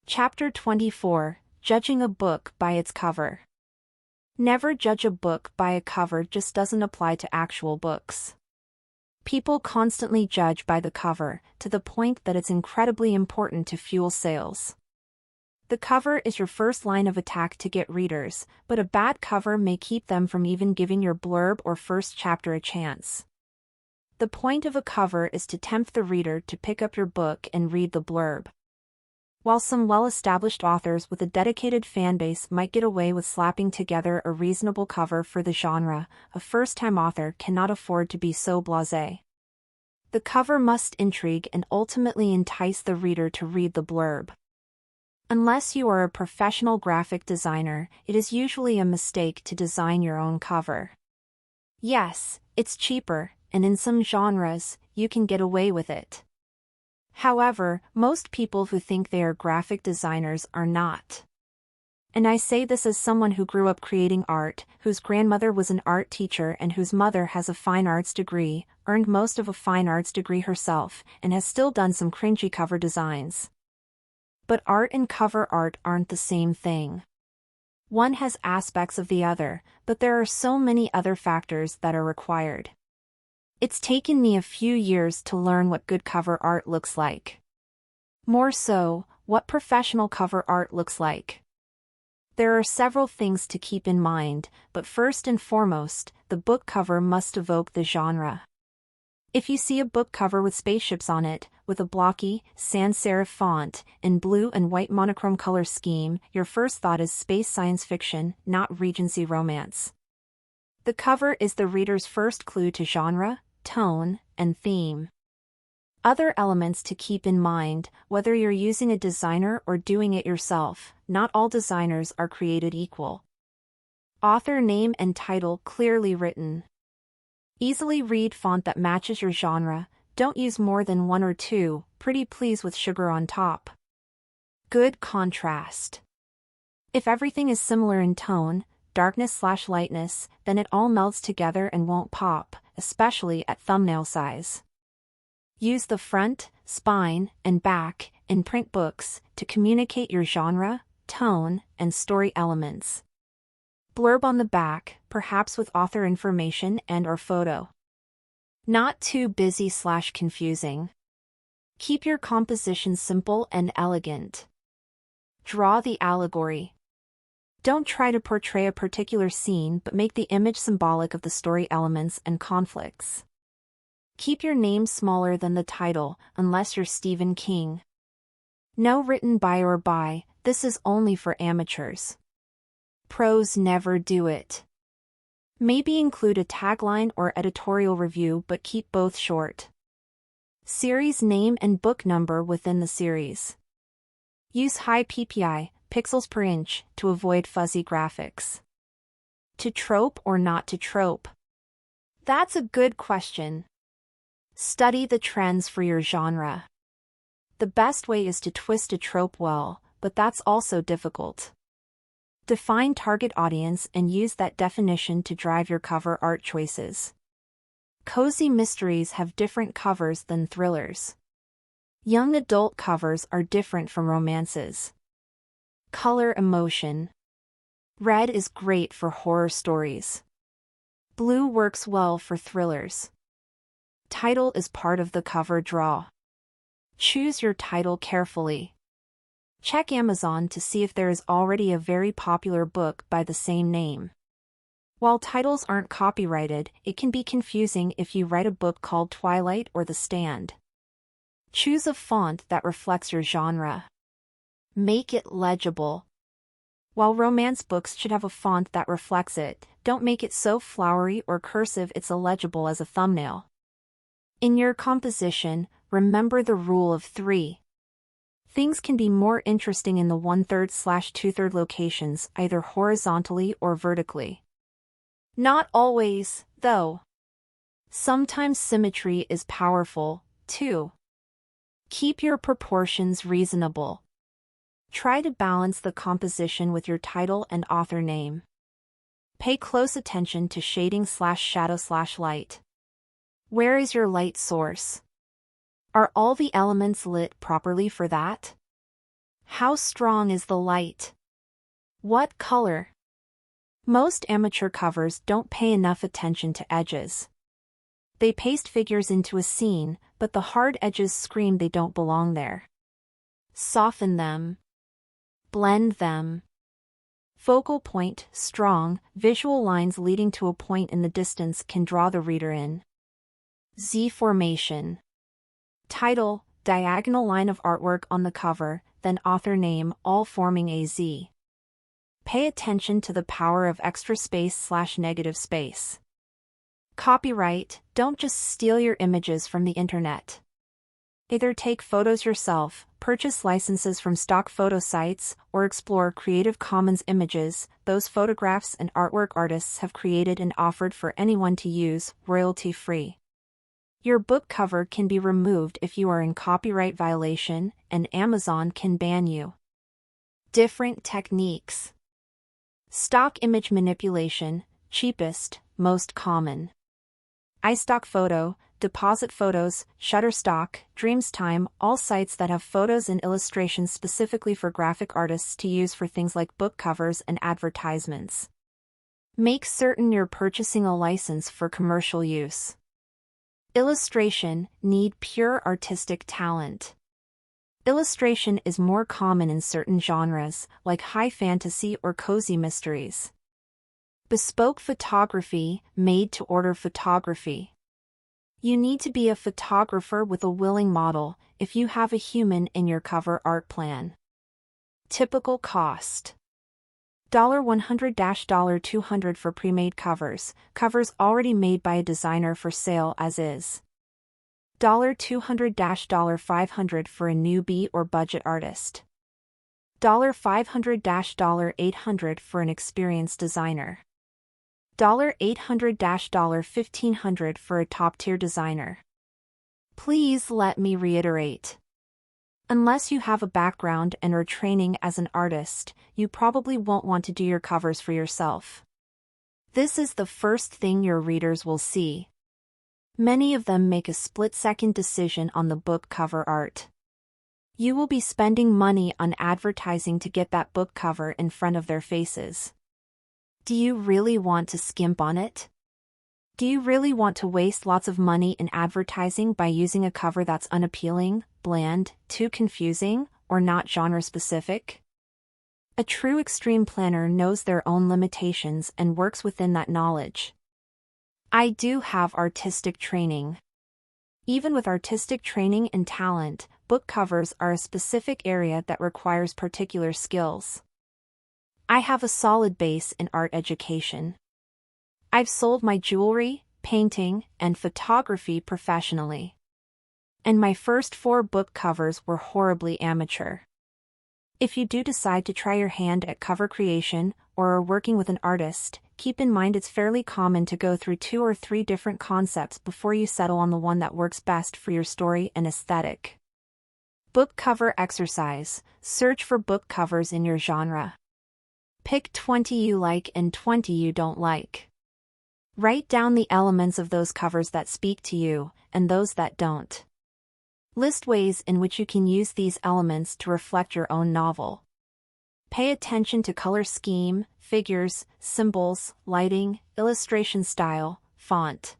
Chapter 24, Judging a Book by its Cover. Never judge a book by a cover just doesn't apply to actual books. People constantly judge by the cover, to the point that it's incredibly important to fuel sales. The cover is your first line of attack to get readers, but a bad cover may keep them from even giving your blurb or first chapter a chance. The point of a cover is to tempt the reader to pick up your book and read the blurb. While some well-established authors with a dedicated fanbase might get away with slapping together a reasonable cover for the genre, a first-time author cannot afford to be so blasé. The cover must intrigue and ultimately entice the reader to read the blurb. Unless you are a professional graphic designer, it is usually a mistake to design your own cover. Yes, it's cheaper, and in some genres, you can get away with it. However, most people who think they are graphic designers are not. And I say this as someone who grew up creating art, whose grandmother was an art teacher and whose mother has a fine arts degree, earned most of a fine arts degree herself, and has still done some cringy cover designs. But art and cover art aren't the same thing. One has aspects of the other, but there are so many other factors that are required. It's taken me a few years to learn what good cover art looks like. More so, what professional cover art looks like. There are several things to keep in mind, but first and foremost, the book cover must evoke the genre. If you see a book cover with spaceships on it, with a blocky, sans serif font, and blue and white monochrome color scheme, your first thought is space science fiction, not Regency romance. The cover is the reader's first clue to genre, tone, and theme. Other elements to keep in mind, whether you're using a designer or doing it yourself, not all designers are created equal. Author name and title clearly written. Easily read font that matches your genre, don't use more than one or two, pretty please with sugar on top. Good contrast. If everything is similar in tone, darkness/lightness, then it all melts together and won't pop, especially at thumbnail size. Use the front, spine, and back, in print books, to communicate your genre, tone, and story elements. Blurb on the back, perhaps with author information and/or photo. Not too busy/confusing. Keep your composition simple and elegant. Draw the allegory. Don't try to portray a particular scene but make the image symbolic of the story elements and conflicts. Keep your name smaller than the title, unless you're Stephen King. No written by or by, this is only for amateurs. Pros never do it. Maybe include a tagline or editorial review but keep both short. Series name and book number within the series. Use high PPI, pixels per inch, to avoid fuzzy graphics. To trope or not to trope? That's a good question. Study the trends for your genre. The best way is to twist a trope well, but that's also difficult. Define target audience and use that definition to drive your cover art choices. Cozy mysteries have different covers than thrillers. Young adult covers are different from romances. Color emotion. Red is great for horror stories. Blue works well for thrillers. Title is part of the cover draw. Choose your title carefully. Check Amazon to see if there is already a very popular book by the same name. While titles aren't copyrighted, it can be confusing if you write a book called Twilight or The Stand. Choose a font that reflects your genre. Make it legible. While romance books should have a font that reflects it, don't make it so flowery or cursive it's illegible as a thumbnail. In your composition, remember the rule of 3. Things can be more interesting in the 1/3/2/3 locations, either horizontally or vertically. Not always, though. Sometimes symmetry is powerful, too. Keep your proportions reasonable. Try to balance the composition with your title and author name. Pay close attention to shading/shadow/light. Where is your light source? Are all the elements lit properly for that? How strong is the light? What color? Most amateur covers don't pay enough attention to edges. They paste figures into a scene, but the hard edges scream they don't belong there. Soften them. Blend them. Focal point, strong, visual lines leading to a point in the distance can draw the reader in. Z formation. Title, diagonal line of artwork on the cover, then author name, all forming a Z. Pay attention to the power of extra space/negative space. Copyright, don't just steal your images from the internet. Either take photos yourself, purchase licenses from stock photo sites, or explore Creative Commons images those photographs and artwork artists have created and offered for anyone to use, royalty-free. Your book cover can be removed if you are in copyright violation, and Amazon can ban you. Different techniques. Stock image manipulation, cheapest, most common. iStock Photo, Deposit Photos, Shutterstock, Dreamstime, all sites that have photos and illustrations specifically for graphic artists to use for things like book covers and advertisements. Make certain you're purchasing a license for commercial use. Illustration, need pure artistic talent. Illustration is more common in certain genres, like high fantasy or cozy mysteries. Bespoke photography, made-to-order photography. You need to be a photographer with a willing model if you have a human in your cover art plan. Typical cost. $100-$200 for pre-made covers, covers already made by a designer for sale as is. $200-$500 for a newbie or budget artist. $500-$800 for an experienced designer. $800-$1,500 for a top-tier designer. Please let me reiterate. Unless you have a background and or training as an artist, you probably won't want to do your covers for yourself. This is the first thing your readers will see. Many of them make a split-second decision on the book cover art. You will be spending money on advertising to get that book cover in front of their faces. Do you really want to skimp on it? Do you really want to waste lots of money in advertising by using a cover that's unappealing, bland, too confusing, or not genre-specific? A true extreme planner knows their own limitations and works within that knowledge. I do have artistic training. Even with artistic training and talent, book covers are a specific area that requires particular skills. I have a solid base in art education. I've sold my jewelry, painting, and photography professionally. And my first 4 book covers were horribly amateur. If you do decide to try your hand at cover creation, or are working with an artist, keep in mind it's fairly common to go through 2 or 3 different concepts before you settle on the one that works best for your story and aesthetic. Book cover exercise. Search for book covers in your genre. Pick 20 you like and 20 you don't like. Write down the elements of those covers that speak to you, and those that don't. List ways in which you can use these elements to reflect your own novel. Pay attention to color scheme, figures, symbols, lighting, illustration style, font.